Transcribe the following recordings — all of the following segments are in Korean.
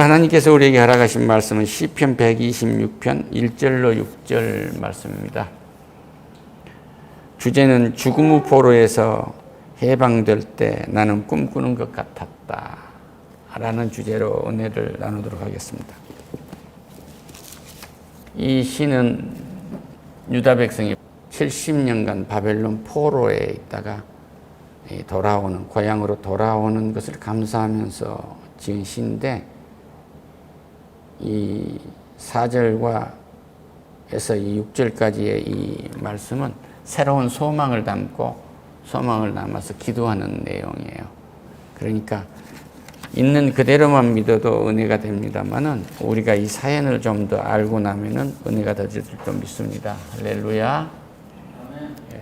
하나님께서 우리에게 허락하신 말씀은 시편 126편 1절로 6절 말씀입니다. 주제는 죽음의 포로에서 해방될 때 나는 꿈꾸는 것 같았다 라는 주제로 은혜를 나누도록 하겠습니다. 이 시는 유다 백성이 70년간 바벨론 포로에 있다가 돌아오는, 고향으로 돌아오는 것을 감사하면서 지은 시인데, 이 4절과 에서 이 6절까지의 이 말씀은 새로운 소망을 담고 소망을 담아서 기도하는 내용이에요. 그러니까 있는 그대로만 믿어도 은혜가 됩니다만은 우리가 이 사연을 좀 더 알고 나면은 은혜가 더 줄 줄 믿습니다. 할렐루야. 예.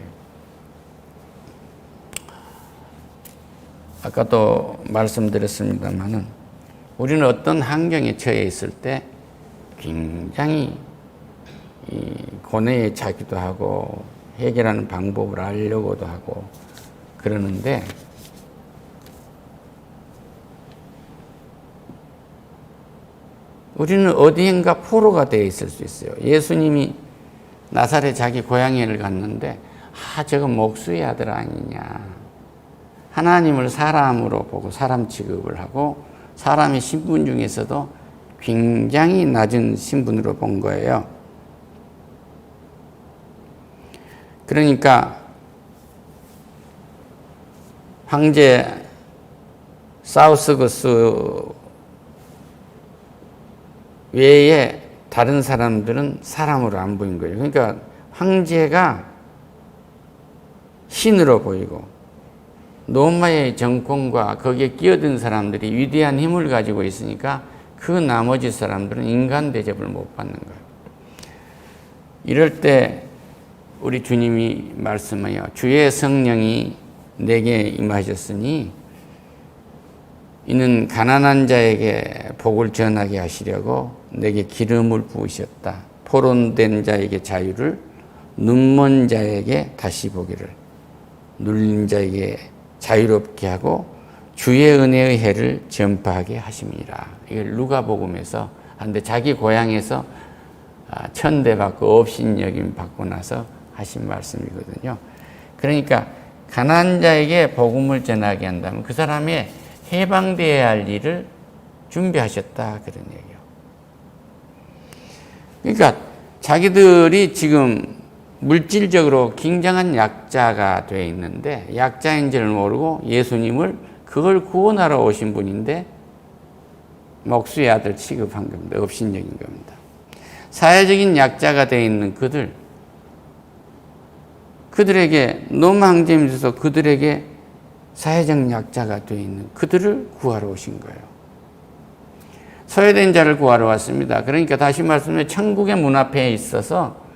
아까도 말씀드렸습니다만은 우리는 어떤 환경에 처해 있을 때 굉장히 고뇌에 차기도 하고 해결하는 방법을 알려고도 하고 그러는데, 우리는 어디엔가 포로가 되어 있을 수 있어요. 예수님이 나사렛 자기 고향에를 갔는데 저건 목수의 아들 아니냐. 하나님을 사람으로 보고 사람 취급을 하고 사람의 신분 중에서도 굉장히 낮은 신분으로 본 거예요. 그러니까 황제 사우스거스 외에 다른 사람들은 사람으로 안 보인 거예요. 그러니까 황제가 신으로 보이고 로마의 정권과 거기에 끼어든 사람들이 위대한 힘을 가지고 있으니까 그 나머지 사람들은 인간 대접을 못 받는 거예요. 이럴 때 우리 주님이 말씀하여 주의 성령이 내게 임하셨으니 이는 가난한 자에게 복을 전하게 하시려고 내게 기름을 부으셨다. 포로된 자에게 자유를, 눈먼 자에게 다시 보기를, 눌린 자에게 자유롭게 하고 주의 은혜의 해를 전파하게 하심이라. 이걸 누가복음에서 하는데 자기 고향에서 천대받고 업신여김 받고 나서 하신 말씀이거든요. 그러니까 가난한 자에게 복음을 전하게 한다면 그 사람의 해방되어야 할 일을 준비하셨다, 그런 얘기예요. 그러니까 자기들이 지금 물질적으로 굉장한 약자가 되어 있는데 약자인 줄 모르고 예수님을 그걸 구원하러 오신 분인데 목수의 아들 취급한 겁니다. 업신여긴 겁니다. 사회적인 약자가 되어 있는 그들에게 너무 황제이면서 그들에게 사회적 약자가 되어 있는 그들을 구하러 오신 거예요. 소외된 자를 구하러 왔습니다. 그러니까 다시 말씀해, 천국의 문 앞에 있어서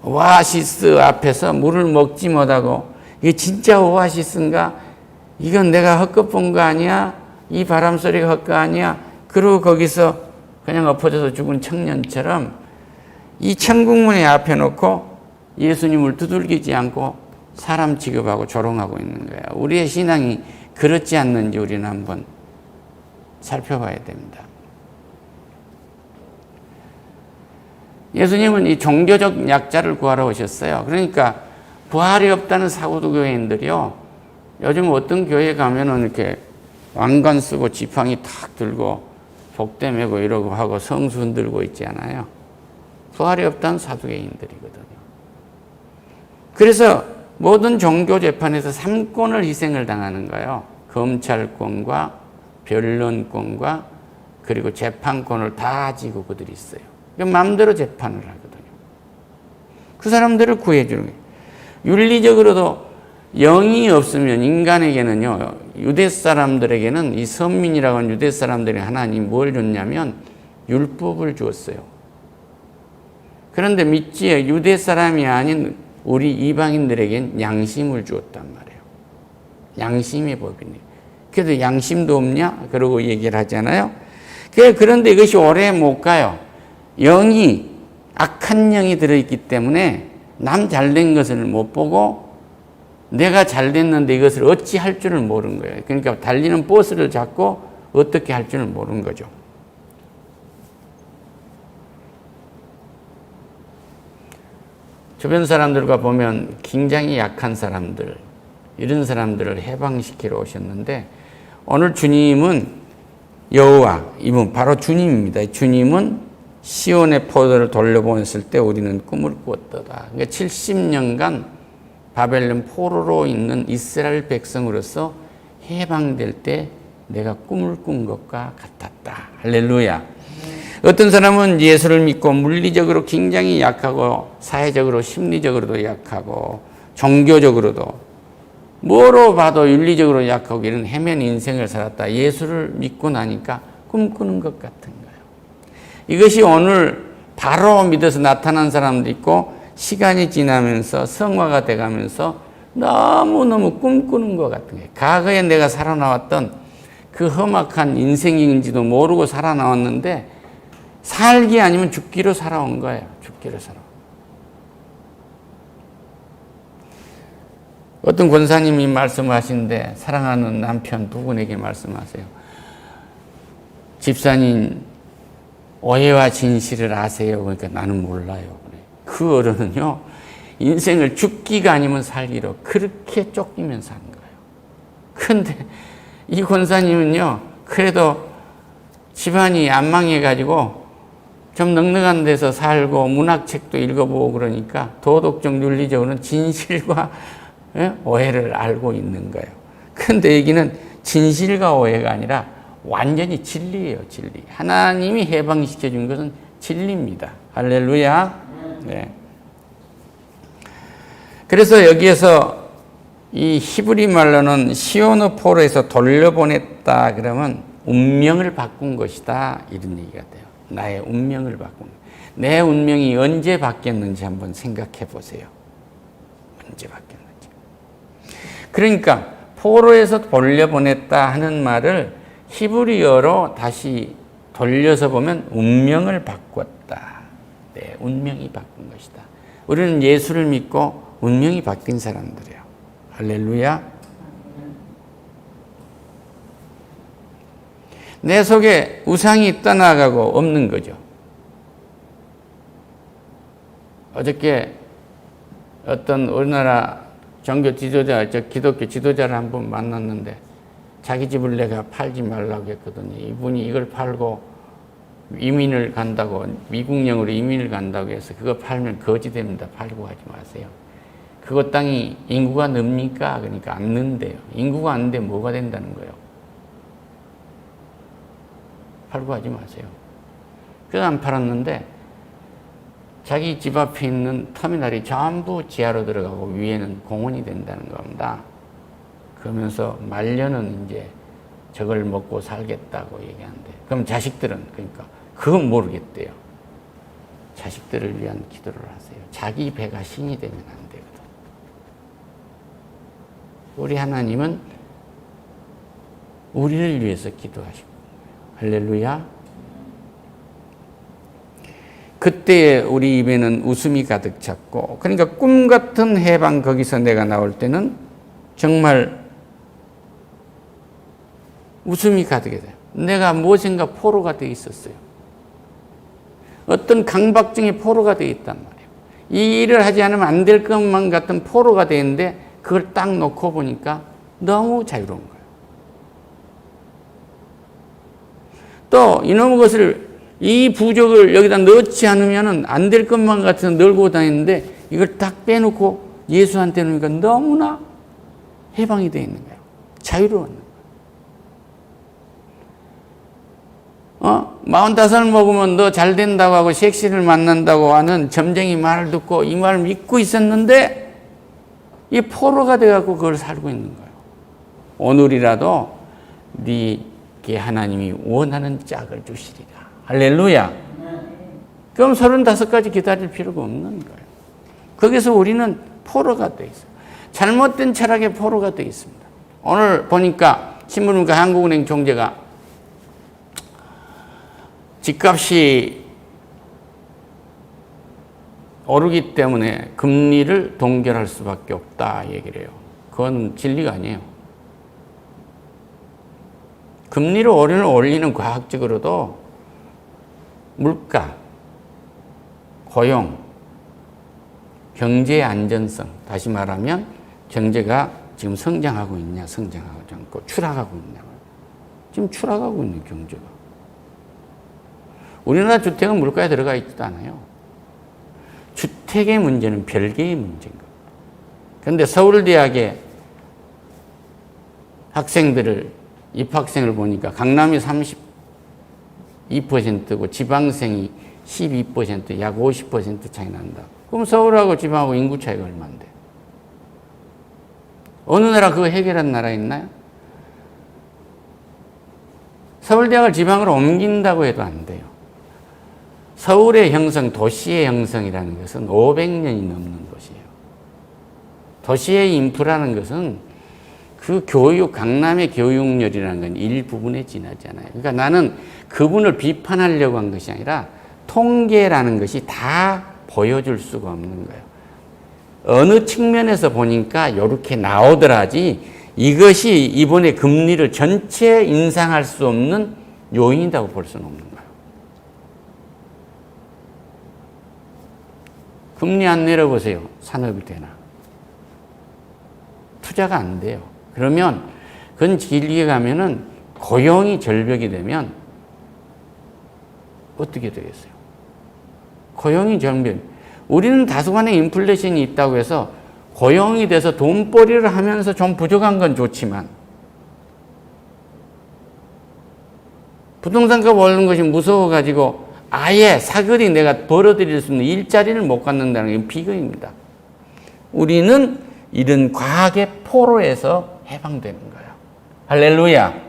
오아시스 앞에서 물을 먹지 못하고 이게 진짜 오아시스인가? 이건 내가 헛것 본 거 아니야? 이 바람 소리가 헛거 아니야? 그러고 거기서 그냥 엎어져서 죽은 청년처럼 이 천국문의 앞에 놓고 예수님을 두들기지 않고 사람 취급하고 조롱하고 있는 거예요. 우리의 신앙이 그렇지 않는지 우리는 한번 살펴봐야 됩니다. 예수님은 이 종교적 약자를 구하러 오셨어요. 그러니까 부활이 없다는 사고도 교회인들이요, 요즘 어떤 교회 가면은 이렇게 왕관 쓰고 지팡이 탁 들고 복대 메고 이러고 하고 성수 흔들고 있지 않아요. 부활이 없다는 사두개인들이거든요. 그래서 모든 종교 재판에서 3권을 희생을 당하는 거예요. 검찰권과 변론권과 그리고 재판권을 다 지고 그들이 있어요. 마음대로 재판을 하거든요. 그 사람들을 구해주는 거예요. 윤리적으로도 영이 없으면 인간에게는요, 유대 사람들에게는, 이 선민이라고 하는 유대 사람들이 하나님 뭘 줬냐면 율법을 주었어요. 그런데 믿지에 유대 사람이 아닌 우리 이방인들에겐 양심을 주었단 말이에요. 양심의 법이네. 그래도 양심도 없냐? 그러고 얘기를 하잖아요. 그런데 이것이 오래 못 가요. 영이, 악한 영이 들어있기 때문에 남 잘된 것을 못 보고 내가 잘됐는데 이것을 어찌 할 줄을 모르는 거예요. 그러니까 달리는 버스를 잡고 어떻게 할 줄을 모르는 거죠. 주변 사람들과 보면 굉장히 약한 사람들, 이런 사람들을 해방시키러 오셨는데, 오늘 주님은 여호와, 이분 바로 주님입니다. 주님은 시온의 포도를 돌려보냈을 때 우리는 꿈을 꾸었도다. 그러니까 70년간 바벨론 포로로 있는 이스라엘 백성으로서 해방될 때 내가 꿈을 꾼 것과 같았다. 할렐루야. 어떤 사람은 예수를 믿고 물리적으로 굉장히 약하고 사회적으로 심리적으로도 약하고 종교적으로도 뭐로 봐도 윤리적으로 약하고 이런 헤맨 인생을 살았다. 예수를 믿고 나니까 꿈꾸는 것 같은 거예요. 이것이 오늘 바로 믿어서 나타난 사람도 있고 시간이 지나면서 성화가 돼가면서 너무너무 꿈꾸는 것 같은 거예요. 과거에 내가 살아나왔던 그 험악한 인생인지도 모르고 살아나왔는데 살기 아니면 죽기로 살아온 거예요. 죽기로 살아. 어떤 권사님이 말씀하시는데 사랑하는 남편 두 분에게 말씀하세요. 집사님 오해와 진실을 아세요? 그러니까 나는 몰라요. 그 어른은요 인생을 죽기가 아니면 살기로 그렇게 쫓기면 사는 거예요. 그런데 이 권사님은요 그래도 집안이 안 망해가지고 좀 넉넉한 데서 살고 문학책도 읽어보고 그러니까 도덕적 윤리적으로는 진실과 오해를 알고 있는 거예요. 그런데 여기는 진실과 오해가 아니라 완전히 진리예요. 진리. 하나님이 해방시켜 준 것은 진리입니다. 할렐루야. 네. 그래서 여기에서 이 히브리 말로는 시온의 포로에서 돌려보냈다 그러면 운명을 바꾼 것이다 이런 얘기가 돼요. 나의 운명을 바꾼. 내 운명이 언제 바뀌었는지 한번 생각해 보세요. 언제 바뀌었는지. 그러니까 포로에서 돌려보냈다 하는 말을 히브리어로 다시 돌려서 보면 운명을 바꿨다. 내 운명이 바꾼 것이다. 우리는 예수를 믿고 운명이 바뀐 사람들이에요. 할렐루야. 내 속에 우상이 떠나가고 없는 거죠. 어저께 어떤 우리나라 종교 지도자, 기독교 지도자를 한 번 만났는데 자기 집을 내가 팔지 말라고 했거든요. 이분이 이걸 팔고 이민을 간다고, 미국령으로 이민을 간다고 해서 그거 팔면 거지 됩니다. 팔고 하지 마세요. 그거 땅이 인구가 늡니까? 그러니까 안 는대요. 인구가 안 돼 뭐가 된다는 거예요. 팔고 하지 마세요. 그래서 안 팔았는데 자기 집 앞에 있는 터미널이 전부 지하로 들어가고 위에는 공원이 된다는 겁니다. 그러면서 말년은 이제 저걸 먹고 살겠다고 얘기하는데 그럼 자식들은 그러니까 그건 모르겠대요. 자식들을 위한 기도를 하세요. 자기 배가 신이 되면 안 되거든. 우리 하나님은 우리를 위해서 기도하시고 할렐루야. 그때 우리 입에는 웃음이 가득 찼고 그러니까 꿈 같은 해방 거기서 내가 나올 때는 정말 웃음이 가득해 돼요. 내가 무엇인가 포로가 되어 있었어요. 어떤 강박증의 포로가 되어 있단 말이에요. 이 일을 하지 않으면 안 될 것만 같은 포로가 되어 있는데 그걸 딱 놓고 보니까 너무 자유로운 거예요. 또 이놈의 것을 이 부족을 여기다 넣지 않으면 안 될 것만 같아서 널고 다니는데 이걸 딱 빼놓고 예수한테 놓으니까 너무나 해방이 되어 있는 거예요. 자유로운 45을 먹으면 너 잘 된다고 하고 섹시를 만난다고 하는 점쟁이 말을 듣고 이 말을 믿고 있었는데 이 포로가 돼갖고 그걸 살고 있는 거예요. 오늘이라도 네게 하나님이 원하는 짝을 주시리라. 할렐루야. 그럼 35까지 기다릴 필요가 없는 거예요. 거기서 우리는 포로가 되어 있어요. 잘못된 철학의 포로가 되어 있습니다. 오늘 보니까 신문 보니까 한국은행 총재가 집값이 오르기 때문에 금리를 동결할 수밖에 없다 얘기를 해요. 그건 진리가 아니에요. 금리를 올리는 과학적으로도 물가, 고용, 경제의 안전성, 다시 말하면 경제가 지금 성장하고 있냐, 성장하지 않고 추락하고 있냐. 지금 추락하고 있는 경제가. 우리나라 주택은 물가에 들어가 있지도 않아요. 주택의 문제는 별개의 문제인 겁니다. 그런데 서울대학의 학생들을, 입학생을 보니까 강남이 32%고 지방생이 12%, 약 50% 차이 난다. 그럼 서울하고 지방하고 인구 차이가 얼마인데? 어느 나라 그거 해결한 나라 있나요? 서울대학을 지방으로 옮긴다고 해도 안 돼요. 서울의 형성, 도시의 형성이라는 것은 500년이 넘는 것이에요. 도시의 인프라는 것은 그 교육, 강남의 교육열이라는 건 일부분에 지나지 않아요. 그러니까 나는 그분을 비판하려고 한 것이 아니라 통계라는 것이 다 보여줄 수가 없는 거예요. 어느 측면에서 보니까 이렇게 나오더라지 이것이 이번에 금리를 전체 인상할 수 없는 요인이라고 볼 수는 없는 거예요. 금리 안 내려보세요. 산업이 되나? 투자가 안 돼요. 그러면 그건 길게 가면은 고용이 절벽이 되면 어떻게 되겠어요? 고용이 절벽. 우리는 다소간의 인플레이션이 있다고 해서 고용이 돼서 돈벌이를 하면서 좀 부족한 건 좋지만 부동산값 오르는 것이 무서워가지고 아예 사거리 내가 벌어들일 수 있는 일자리를 못 갖는다는 게 비극입니다. 우리는 이런 과학의 포로에서 해방되는 거예요. 할렐루야.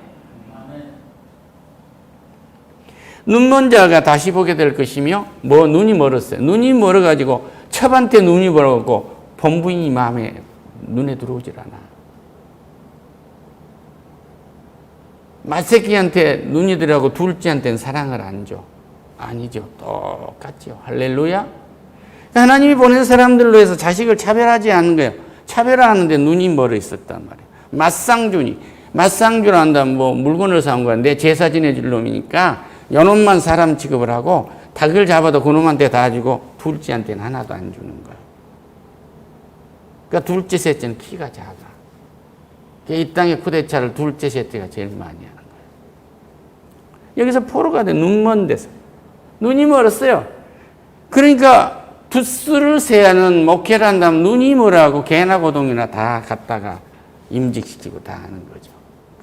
눈먼 자가 다시 보게 될 것이며, 눈이 멀었어요. 눈이 멀어가지고 첩한테 눈이 멀어갖고 본부인이 마음에 눈에 들어오질 않아. 맏새끼한테 눈이 들어가고 둘째한테는 사랑을 안 줘. 아니죠. 똑같죠. 할렐루야. 하나님이 보낸 사람들로 해서 자식을 차별하지 않는 거예요. 차별하는데 눈이 멀어 있었단 말이에요. 맞상주를 한다면 물건을 사온 거야. 내 제사 지내줄 놈이니까 요놈만 사람 취급을 하고 닭을 잡아도 그놈한테 다 주고 둘째한테는 하나도 안 주는 거예요. 그러니까 둘째, 셋째는 키가 작아. 이 땅의 쿠데차를 둘째, 셋째가 제일 많이 하는 거예요. 여기서 포로가 돼. 눈 먼 데서. 눈이 멀었어요. 그러니까 두수를 세하는 목회를 한다면 눈이 멀어하고 개나 고동이나 다 갖다가 임직시키고 다 하는 거죠.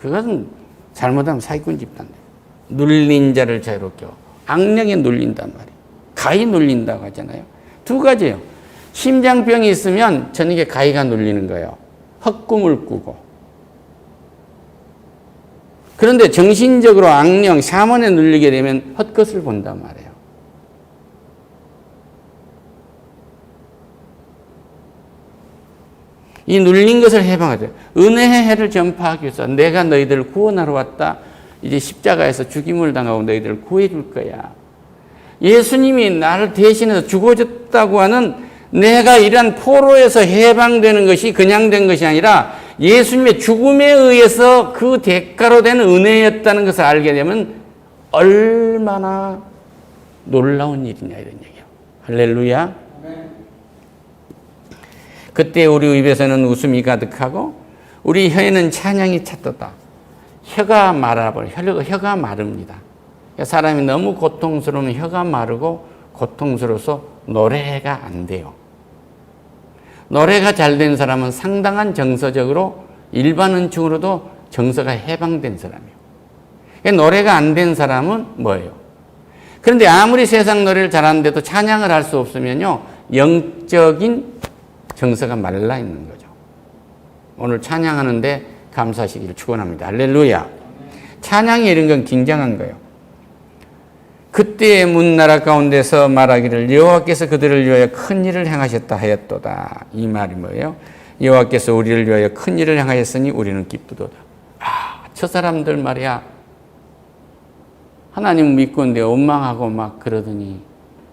그것은 잘못하면 사기꾼 집단이에요. 눌린 자를 자유롭게 하고 악령에 눌린단 말이에요. 가히 눌린다고 하잖아요. 두 가지예요. 심장병이 있으면 저녁에 가히가 눌리는 거예요. 헛꿈을 꾸고. 그런데 정신적으로 악령, 샤먼에 눌리게 되면 헛것을 본단 말이에요. 이 눌린 것을 해방하죠. 은혜의 해를 전파하기 위해서 내가 너희들을 구원하러 왔다. 이제 십자가에서 죽임을 당하고 너희들을 구해줄 거야. 예수님이 나를 대신해서 죽어졌다고 하는 내가 이러한 포로에서 해방되는 것이 그냥 된 것이 아니라 예수님의 죽음에 의해서 그 대가로 된 은혜였다는 것을 알게 되면 얼마나 놀라운 일이냐 이런 얘기예요. 할렐루야. 그때 우리 입에서는 웃음이 가득하고 우리 혀에는 찬양이 찼도다. 혀가 말아버려. 혀가 마릅니다. 사람이 너무 고통스러우면 혀가 마르고 고통스러워서 노래가 안 돼요. 노래가 잘 된 사람은 상당한 정서적으로 일반 은총으로도 정서가 해방된 사람이에요. 노래가 안 된 사람은 뭐예요? 그런데 아무리 세상 노래를 잘하는데도 찬양을 할 수 없으면요, 영적인 정서가 말라 있는 거죠. 오늘 찬양하는데 감사하시기를 축원합니다. 할렐루야. 찬양이 이런 건 굉장한 거예요. 그때의 문나라 가운데서 말하기를 여호와께서 그들을 위하여 큰 일을 행하셨다 하였도다. 이 말이 뭐예요? 여호와께서 우리를 위하여 큰 일을 행하였으니 우리는 기쁘도다. 저 사람들 말이야. 하나님 믿고 있는데 원망하고 막 그러더니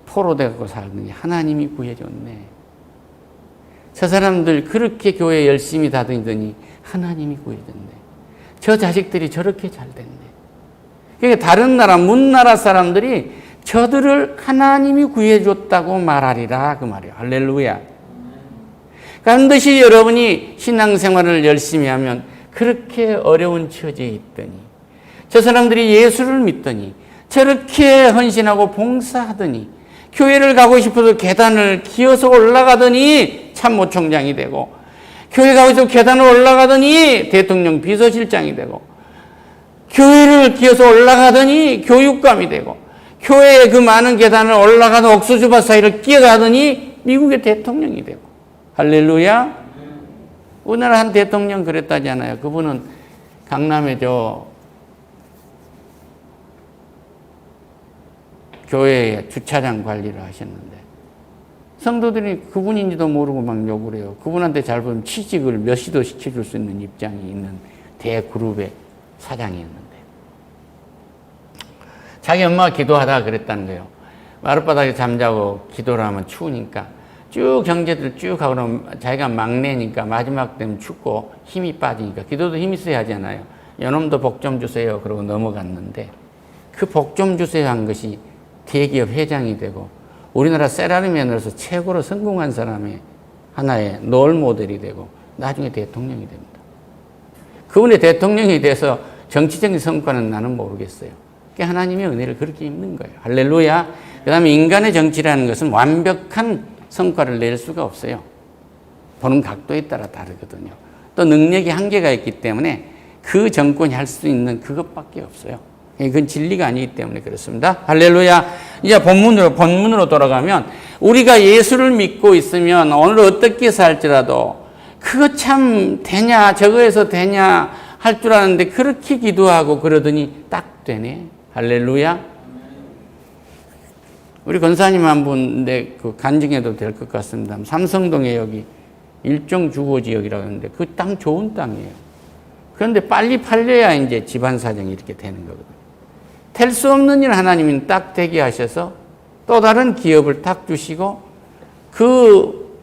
포로되고 살더니 하나님이 구해줬네. 저 사람들 그렇게 교회 열심히 다니더니 하나님이 구해줬네. 저 자식들이 저렇게 잘 됐네. 그러니까 다른 나라, 문나라 사람들이 저들을 하나님이 구해줬다고 말하리라 그 말이에요. 할렐루야. 반드시 여러분이 신앙생활을 열심히 하면 그렇게 어려운 처지에 있더니 저 사람들이 예수를 믿더니 저렇게 헌신하고 봉사하더니 교회를 가고 싶어서 계단을 기어서 올라가더니 참모총장이 되고 교회 가고 싶어서 계단을 올라가더니 대통령 비서실장이 되고 교회를 기어서 올라가더니 교육감이 되고 교회의 그 많은 계단을 올라가서 옥수수밭 사이를 끼어가더니 미국의 대통령이 되고 할렐루야. 우리나라 한 대통령 그랬다잖아요. 그분은 강남에 교회에 주차장 관리를 하셨는데 성도들이 그분인지도 모르고 막 욕을 해요. 그분한테 잘 보면 취직을 몇 시도 시켜줄 수 있는 입장이 있는 대그룹의 사장이었는데 자기 엄마가 기도하다가 그랬다는 거예요. 마룻바닥에 잠자고 기도를 하면 추우니까 쭉 형제들 쭉 하고 그러면 자기가 막내니까 마지막 되면 춥고 힘이 빠지니까 기도도 힘이 있어야 하잖아요. 요놈도 복 좀 주세요. 그러고 넘어갔는데 그 복 좀 주세요 한 것이 대기업 회장이 되고 우리나라 세라리맨으로서 최고로 성공한 사람의 하나의 롤 모델이 되고 나중에 대통령이 됩니다. 그분의 대통령이 돼서 정치적인 성과는 나는 모르겠어요. 하나님의 은혜를 그렇게 입는 거예요. 할렐루야. 그 다음에 인간의 정치라는 것은 완벽한 성과를 낼 수가 없어요. 보는 각도에 따라 다르거든요. 또 능력이 한계가 있기 때문에 그 정권이 할 수 있는 그것밖에 없어요. 그건 진리가 아니기 때문에 그렇습니다. 할렐루야. 이제 본문으로 돌아가면 우리가 예수를 믿고 있으면 오늘 어떻게 살지라도 그거 참 되냐 저거에서 되냐 할 줄 아는데 그렇게 기도하고 그러더니 딱 되네. 할렐루야. 우리 권사님 한 분 내 그 간증해도 될 것 같습니다. 삼성동에 여기 일종 주거 지역이라고 하는데 그 땅 좋은 땅이에요. 그런데 빨리 팔려야 이제 집안 사정이 이렇게 되는 거거든요. 될 수 없는 일 하나님은 딱 되게 하셔서 또 다른 기업을 딱 주시고 그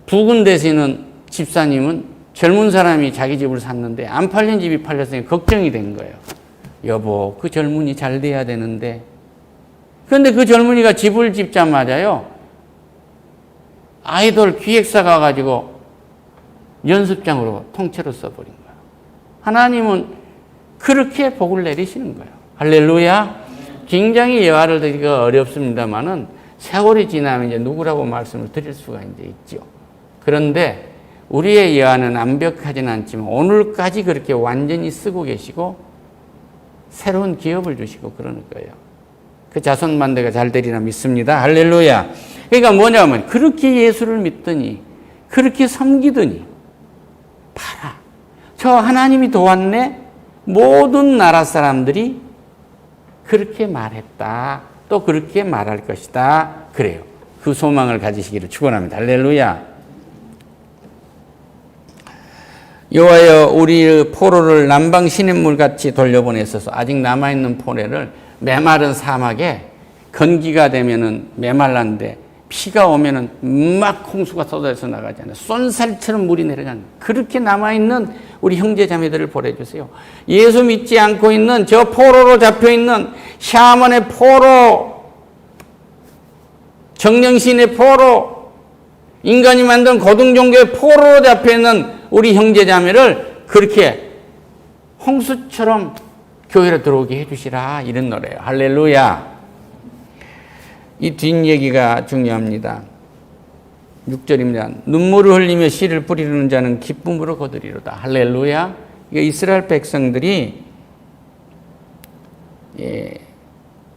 부근 되시는 집사님은 젊은 사람이 자기 집을 샀는데 안 팔린 집이 팔렸으니 걱정이 된 거예요. 여보, 그 젊은이 잘 돼야 되는데. 그런데 그 젊은이가 집을 짓자마자요, 아이돌 기획사가 가지고 연습장으로 통째로 써버린 거예요. 하나님은 그렇게 복을 내리시는 거예요. 할렐루야. 굉장히 예화를 드리기가 어렵습니다만은 세월이 지나면 이제 누구라고 말씀을 드릴 수가 이제 있죠. 그런데 우리의 예화는 완벽하지는 않지만 오늘까지 그렇게 완전히 쓰고 계시고 새로운 기업을 주시고 그러는 거예요. 그 자손만대가 잘 되리라 믿습니다. 할렐루야. 그러니까 뭐냐면 그렇게 예수를 믿더니 그렇게 섬기더니 봐라. 저 하나님이 도왔네. 모든 나라 사람들이 그렇게 말했다. 또 그렇게 말할 것이다. 그래요. 그 소망을 가지시기를 축원합니다. 할렐루야. 여호와여 우리의 포로를 남방 시냇물같이 돌려보내소서. 아직 남아있는 포로를 메마른 사막에 건기가 되면은 메말랐는데 피가 오면은 막 홍수가 쏟아져서 나가잖아요. 쏜살처럼 물이 내려가는 그렇게 남아있는 우리 형제 자매들을 보내주세요. 예수 믿지 않고 있는 저 포로로 잡혀있는 샤먼의 포로, 정령신의 포로, 인간이 만든 고등종교의 포로로 잡혀있는 우리 형제 자매를 그렇게 홍수처럼 교회로 들어오게 해주시라 이런 노래예요. 할렐루야. 이 뒷얘기가 중요합니다. 6절입니다. 눈물을 흘리며 씨를 뿌리는 자는 기쁨으로 거두리로다. 할렐루야. 이게 이스라엘 백성들이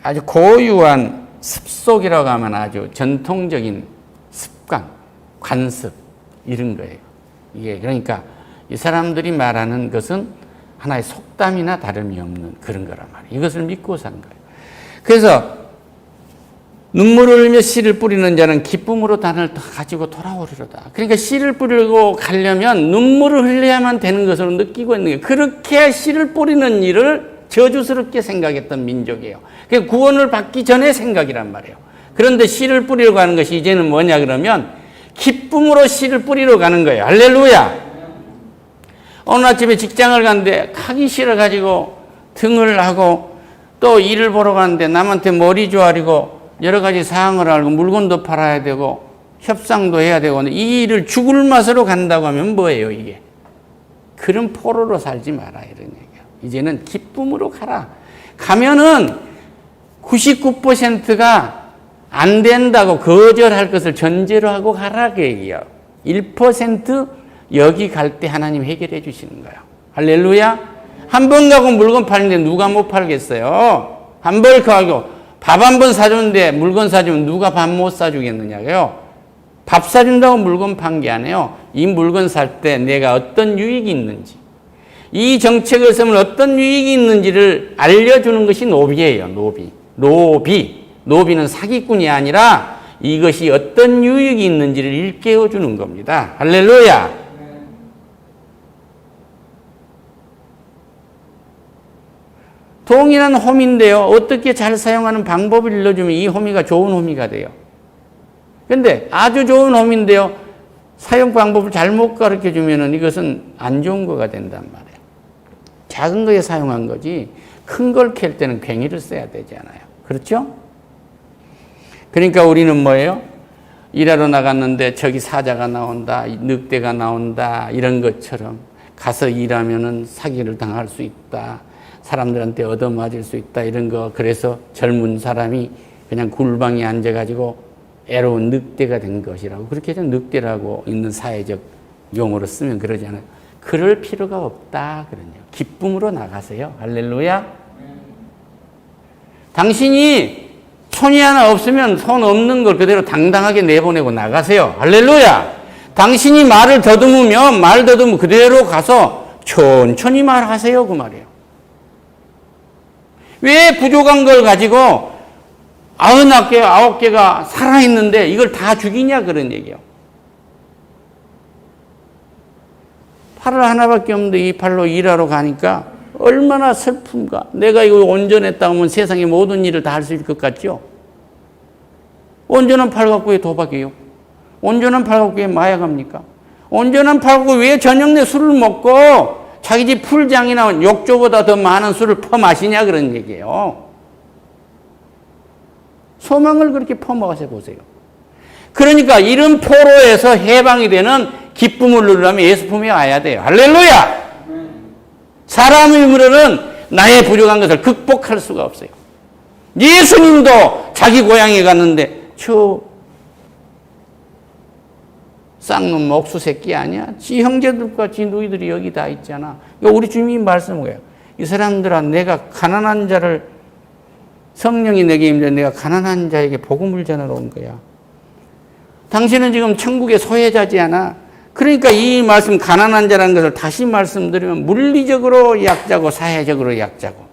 아주 고유한 습속이라고 하면 아주 전통적인 습관, 관습 이런 거예요. 이게 그러니까 이 사람들이 말하는 것은 하나의 속담이나 다름이 없는 그런 거란 말이에요. 이것을 믿고 산 거예요. 그래서 눈물을 흘리며 씨를 뿌리는 자는 기쁨으로 단을 가지고 돌아오리로다. 그러니까 씨를 뿌리고 가려면 눈물을 흘려야만 되는 것으로 느끼고 있는 거예요. 그렇게 씨를 뿌리는 일을 저주스럽게 생각했던 민족이에요. 그러니까 구원을 받기 전에 생각이란 말이에요. 그런데 씨를 뿌리러 가는 것이 이제는 뭐냐 그러면 기쁨으로 씨를 뿌리러 가는 거예요. 할렐루야. 어느 아침에 직장을 갔는데 가기 싫어가지고 등을 하고 또 일을 보러 갔는데 남한테 머리 조아리고 여러 가지 사항을 알고 물건도 팔아야 되고 협상도 해야 되고 이 일을 죽을 맛으로 간다고 하면 뭐예요 이게? 그런 포로로 살지 마라 이런 얘기야. 이제는 기쁨으로 가라. 가면은 99%가 안 된다고 거절할 것을 전제로 하고 가라 그 얘기야. 1% 여기 갈 때 하나님 해결해 주시는 거야. 할렐루야. 한 번 가고 물건 파는데 누가 못 팔겠어요? 한 번 가고 밥 한 번 사주는데 물건 사주면 누가 밥 못 사주겠느냐고요? 밥 사준다고 물건 판 게 아니에요. 이 물건 살 때 내가 어떤 유익이 있는지, 이 정책을 쓰면 어떤 유익이 있는지를 알려주는 것이 노비예요. 노비는 사기꾼이 아니라 이것이 어떤 유익이 있는지를 일깨워 주는 겁니다. 할렐루야. 동일한 홈인데요. 어떻게 잘 사용하는 방법을 일러주면 이 홈이가 좋은 홈이가 돼요. 근데 아주 좋은 홈인데요. 사용 방법을 잘못 가르쳐 주면은 이것은 안 좋은 거가 된단 말이에요. 작은 거에 사용한 거지 큰 걸 캘 때는 괭이를 써야 되잖아요. 그렇죠? 그러니까 우리는 뭐예요? 일하러 나갔는데 저기 사자가 나온다, 늑대가 나온다 이런 것처럼 가서 일하면은 사기를 당할 수 있다. 사람들한테 얻어맞을 수 있다 이런 거. 그래서 젊은 사람이 그냥 굴방에 앉아가지고 애로운 늑대가 된 것이라고 그렇게 해서 늑대라고 있는 사회적 용어로 쓰면 그러잖아요. 그럴 필요가 없다 그러네요. 기쁨으로 나가세요. 할렐루야. 당신이 손이 하나 없으면 손 없는 걸 그대로 당당하게 내보내고 나가세요. 할렐루야. 당신이 말을 더듬으면 그대로 가서 천천히 말하세요 그 말이에요. 왜 부족한 걸 가지고 99개가 살아있는데 이걸 다 죽이냐 그런 얘기예요. 팔을 하나밖에 없는데 이 팔로 일하러 가니까 얼마나 슬픔과 내가 이거 온전했다 하면 세상의 모든 일을 다 할 수 있을 것 같죠? 온전한 팔 갖고 왜 도박해요? 온전한 팔 갖고 왜 마약합니까? 온전한 팔 갖고 왜 저녁 내 술을 먹고 자기 집 풀장이나 욕조보다 더 많은 술을 퍼마시냐 그런 얘기예요. 소망을 그렇게 퍼먹어서 보세요. 그러니까 이런 포로에서 해방이 되는 기쁨을 누리려면 예수품에 와야 돼요. 할렐루야! 사람의 힘으로는 나의 부족한 것을 극복할 수가 없어요. 예수님도 자기 고향에 갔는데 저 쌍놈 옥수 새끼 아니야? 지 형제들과 지 누이들이 여기 다 있잖아. 우리 주님이 말씀해요. 이 사람들아 내가 가난한 자를 성령이 내게 임재 내가 가난한 자에게 복음을 전하러 온 거야. 당신은 지금 천국의 소유자지 않아? 그러니까 이 말씀 가난한 자라는 것을 다시 말씀드리면 물리적으로 약자고 사회적으로 약자고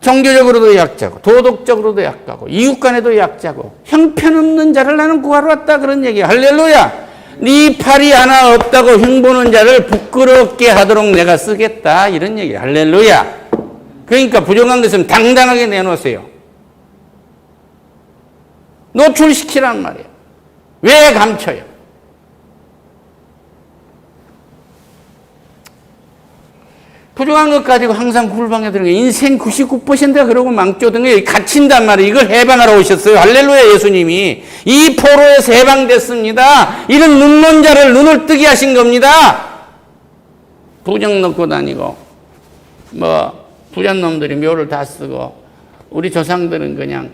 종교적으로도 약자고 도덕적으로도 약자고 이웃 간에도 약자고 형편없는 자를 나는 구하러 왔다 그런 얘기야. 할렐루야. 네 팔이 하나 없다고 흉보는 자를 부끄럽게 하도록 내가 쓰겠다 이런 얘기야. 할렐루야. 그러니까 부정한 것은 당당하게 내놓으세요. 노출시키란 말이에요. 왜 감춰요? 부족한 것 가지고 항상 굴방에 들어가 인생 99%가 그러고 망쳐든 게 갇힌단 말이에요. 이걸 해방하러 오셨어요. 할렐루야. 예수님이 이 포로에서 해방됐습니다. 이런 눈먼 자를 눈을 뜨게 하신 겁니다. 부정 넣고 다니고 부잔 놈들이 묘를 다 쓰고 우리 조상들은 그냥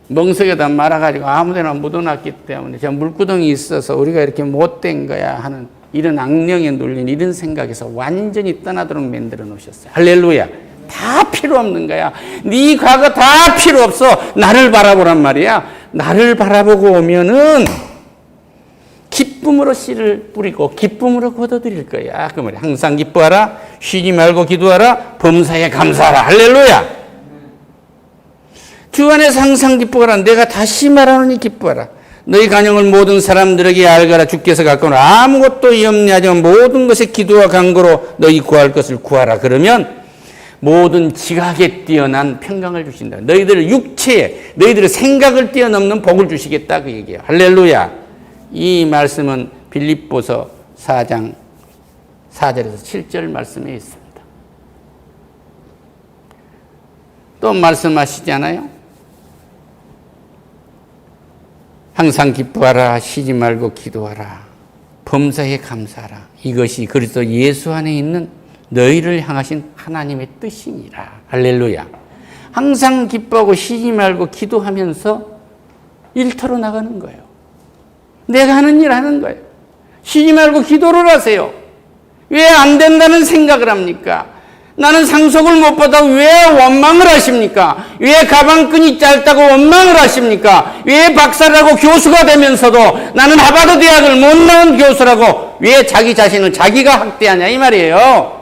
멍석에다 말아가지고 아무데나 묻어놨기 때문에 저 물구덩이 있어서 우리가 이렇게 못된 거야 하는 이런 악령에 눌린 이런 생각에서 완전히 떠나도록 만들어 놓으셨어요. 할렐루야. 다 필요 없는 거야. 네 과거 다 필요 없어. 나를 바라보란 말이야. 나를 바라보고 오면은 기쁨으로 씨를 뿌리고 기쁨으로 거둬들일 거야. 그 말이야. 항상 기뻐하라. 쉬지 말고 기도하라. 범사에 감사하라. 할렐루야. 주 안에서 항상 기뻐하라. 내가 다시 말하노니 기뻐하라. 너희 간영을 모든 사람들에게 알거라. 주께서 갖고는 아무것도 염려하지 마. 모든 것에 기도와 간구로 너희 구할 것을 구하라. 그러면 모든 지각에 뛰어난 평강을 주신다. 너희들 육체에 너희들의 생각을 뛰어넘는 복을 주시겠다 그 얘기예요. 할렐루야. 이 말씀은 빌립보서 4장 4절에서 7절 말씀에 있습니다. 또 말씀하시잖아요. 항상 기뻐하라. 쉬지 말고 기도하라. 범사에 감사하라. 이것이 그리스도 예수 안에 있는 너희를 향하신 하나님의 뜻이니라. 할렐루야. 항상 기뻐하고 쉬지 말고 기도하면서 일터로 나가는 거예요. 내가 하는 일 하는 거예요. 쉬지 말고 기도를 하세요. 왜 안 된다는 생각을 합니까? 나는 상속을 못 받아 왜 원망을 하십니까? 왜 가방끈이 짧다고 원망을 하십니까? 왜 박사라고 교수가 되면서도 나는 하버드 대학을 못 나온 교수라고 왜 자기 자신을 자기가 학대하냐 이 말이에요.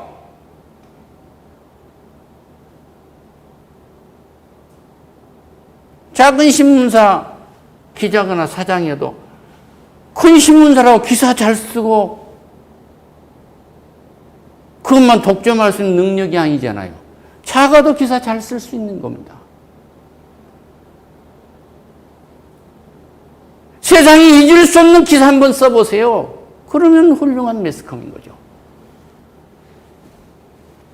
작은 신문사 기자거나 사장이어도 큰 신문사라고 기사 잘 쓰고 그것만 독점할 수 있는 능력이 아니잖아요. 작아도 기사 잘 쓸 수 있는 겁니다. 세상에 잊을 수 없는 기사 한번 써보세요. 그러면 훌륭한 매스컴인 거죠.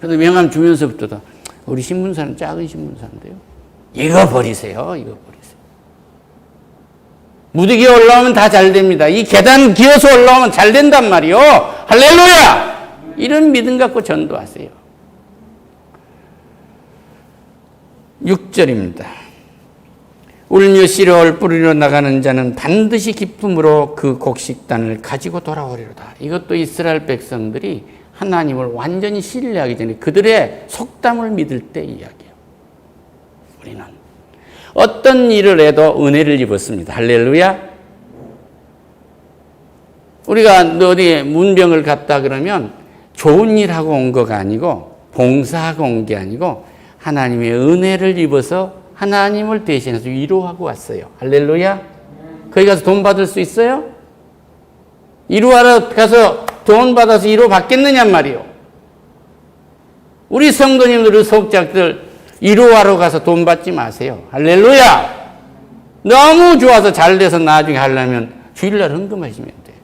그래서 명함 주면서부터 우리 신문사는 작은 신문사인데요. 이거 버리세요. 이거 버리세요. 무더기에 올라오면 다 잘 됩니다. 이 계단 기어서 올라오면 잘 된단 말이요. 할렐루야! 이런 믿음 갖고 전도하세요. 6절입니다. 울며 씨를 뿌리러 나가는 자는 반드시 기쁨으로 그 곡식단을 가지고 돌아오리로다. 이것도 이스라엘 백성들이 하나님을 완전히 신뢰하기 전에 그들의 속담을 믿을 때 이야기예요. 우리는 어떤 일을 해도 은혜를 입었습니다. 할렐루야. 우리가 어디 문병을 갔다 그러면 좋은 일하고 온 거가 아니고 봉사하고 온 게 아니고 하나님의 은혜를 입어서 하나님을 대신해서 위로하고 왔어요. 할렐루야. 거기 가서 돈 받을 수 있어요? 위로하러 가서 돈 받아서 위로 받겠느냐 말이요. 우리 성도님들, 속작들 위로하러 가서 돈 받지 마세요. 할렐루야. 너무 좋아서 잘 돼서 나중에 하려면 주일날 헌금하시면 돼요.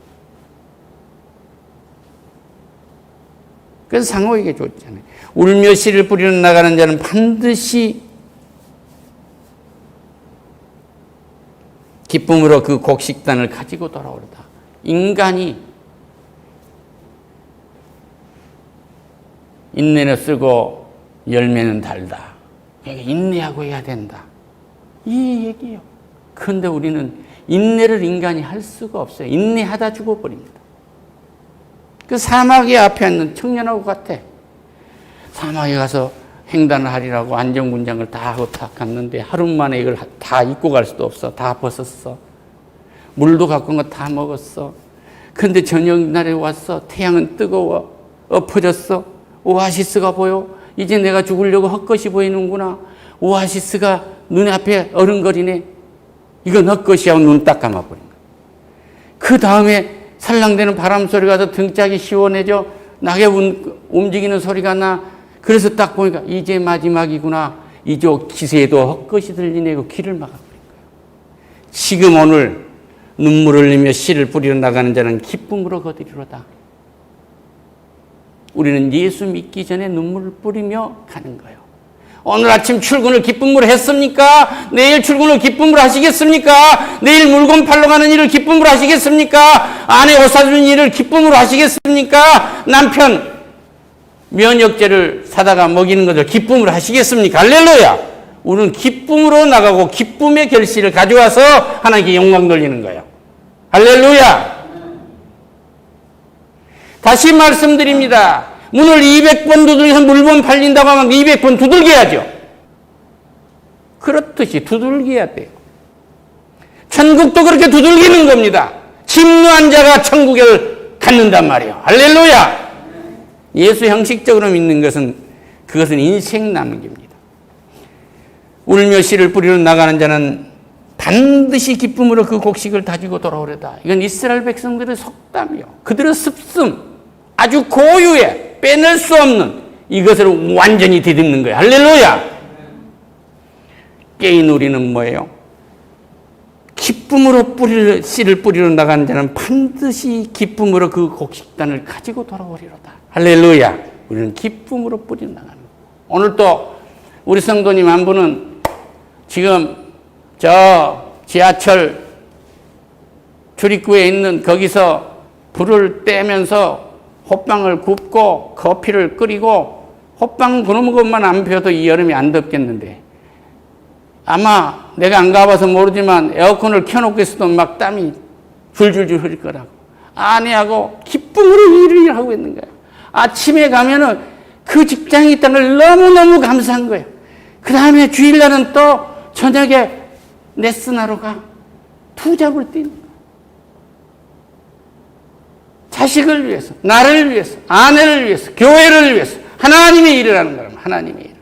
그래서 상호에게 좋잖아요. 울며 씨를 뿌리러 나가는 자는 반드시 기쁨으로 그 곡식단을 가지고 돌아오리다. 인간이 인내는 쓰고 열매는 달다. 그러니까 인내하고 해야 된다. 이 얘기예요. 그런데 우리는 인내를 인간이 할 수가 없어요. 인내하다 죽어버립니다. 그 사마귀 앞에 있는 청년하고 같아. 사마귀 가서 횡단을 하리라고 안전군장을 다 하고 딱 갔는데 하루 만에 이걸 다 입고 갈 수도 없어. 다 벗었어. 물도 갖고 온 거 다 먹었어. 근데 저녁날에 왔어. 태양은 뜨거워. 엎어졌어. 오아시스가 보여. 이제 내가 죽으려고 헛것이 보이는구나. 오아시스가 눈 앞에 어른거리네. 이건 헛것이 하고 눈 딱 감아버린 거야. 그 다음에 살랑대는 바람 소리가 더 등짝이 시원해져. 낙엽 움직이는 소리가 나. 그래서 딱 보니까 이제 마지막이구나. 이제 기세에도 헛것이 들리네. 그 길을 막아버린 거예요. 지금 오늘 눈물을 흘리며 씨를 뿌리러 나가는 자는 기쁨으로 거두리로다. 우리는 예수 믿기 전에 눈물을 뿌리며 가는 거예요. 오늘 아침 출근을 기쁨으로 했습니까? 내일 출근을 기쁨으로 하시겠습니까? 내일 물건 팔러 가는 일을 기쁨으로 하시겠습니까? 아내 옷 사주는 일을 기쁨으로 하시겠습니까? 남편 면역제를 사다가 먹이는 것을 기쁨으로 하시겠습니까? 할렐루야! 우리는 기쁨으로 나가고 기쁨의 결실을 가져와서 하나님께 영광 돌리는 거예요. 할렐루야! 다시 말씀드립니다. 문을 200번 두들겨서 물건 팔린다고 하면 200번 두들겨야죠. 그렇듯이 두들겨야 돼요. 천국도 그렇게 두들기는 겁니다. 침노한 자가 천국을 갖는단 말이에요. 할렐루야! 예수 형식적으로 믿는 것은 그것은 인생 남깁니다. 울며 씨를 뿌리러 나가는 자는 반드시 기쁨으로 그 곡식을 다지고 돌아오려다. 이건 이스라엘 백성들의 속담이요. 그들의 습성, 아주 고유의 빼낼 수 없는 이것을 완전히 뒤집는 거예요. 할렐루야! 깨인 우리는 뭐예요? 기쁨으로 씨를 뿌리러 나가는 자는 반드시 기쁨으로 그 곡식단을 가지고 돌아오리로다. 할렐루야! 우리는 기쁨으로 뿌리러 나가는 거예요. 오늘 또 우리 성도님 한 분은 지금 저 지하철 출입구에 있는 거기서 불을 떼면서 호빵을 굽고 커피를 끓이고 호빵 그런 것만 안 펴도 이 여름이 안 덥겠는데 아마 내가 안 가봐서 모르지만 에어컨을 켜놓고 있어도 막 땀이 줄줄줄 흐를 거라고. 아내하고 기쁨으로 일을 하고 있는 거예요. 아침에 가면은 그 직장에 있다는 걸 너무너무 감사한 거예요. 그 다음에 주일날은 또 저녁에 레슨하러 가. 투잡을 뛰는 거예요. 자식을 위해서, 나를 위해서, 아내를 위해서, 교회를 위해서 하나님의 일을 하는 거라면 하나님의 일.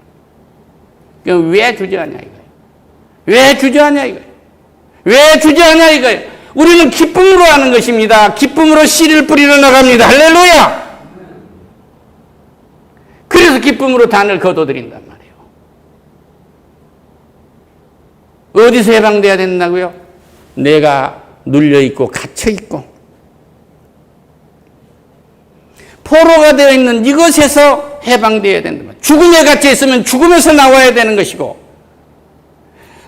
그럼 왜 주저하냐 이거예요. 왜 주저하냐 이거예요. 왜 주저하냐 이거예요. 우리는 기쁨으로 하는 것입니다. 기쁨으로 씨를 뿌리러 나갑니다. 할렐루야. 그래서 기쁨으로 단을 거둬들인단 말이에요. 어디서 해방돼야 된다고요? 내가 눌려있고 갇혀있고 포로가 되어 있는 이것에서 해방되어야 된다. 죽음에 갇혀 있으면 죽음에서 나와야 되는 것이고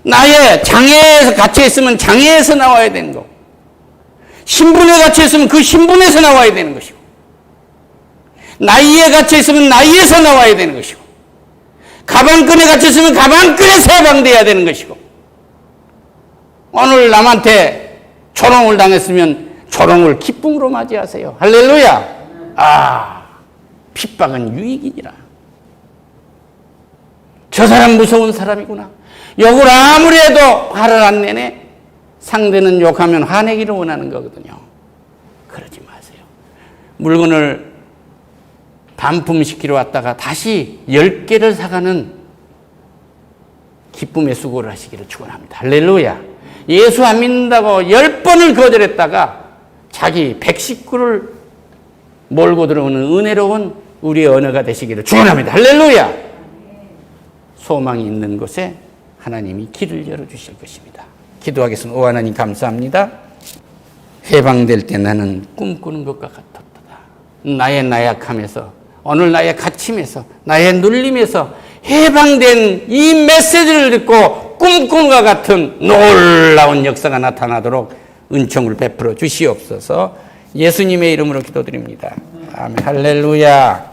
나의 장애에서 갇혀 있으면 장애에서 나와야 되는 거고 신분에 갇혀 있으면 그 신분에서 나와야 되는 것이고 나이에 갇혀 있으면 나이에서 나와야 되는 것이고 가방끈에 갇혀 있으면 가방끈에서 해방돼야 되는 것이고 오늘 남한테 조롱을 당했으면 조롱을 기쁨으로 맞이하세요. 할렐루야. 핍박은 유익이니라. 저 사람 무서운 사람이구나. 욕을 아무리 해도 화를 안 내네. 상대는 욕하면 화내기를 원하는 거거든요. 그러지 마세요. 물건을 반품시키러 왔다가 다시 10개를 사가는 기쁨의 수고를 하시기를 축원합니다. 할렐루야. 예수 안 믿는다고 10번을 거절했다가 자기 119를 몰고 들어오는 은혜로운 우리의 언어가 되시기를 축원합니다. 할렐루야. 소망이 있는 곳에 하나님이 길을 열어주실 것입니다. 기도하겠습니다. 오 하나님 감사합니다. 해방될 때 나는 꿈꾸는 것과 같았다. 나의 나약함에서 오늘 나의 갇힘에서 나의 눌림에서 해방된 이 메시지를 듣고 꿈꾸는 것 같은 놀라운 역사가 나타나도록 은총을 베풀어 주시옵소서. 예수님의 이름으로 기도드립니다. 아멘. 할렐루야.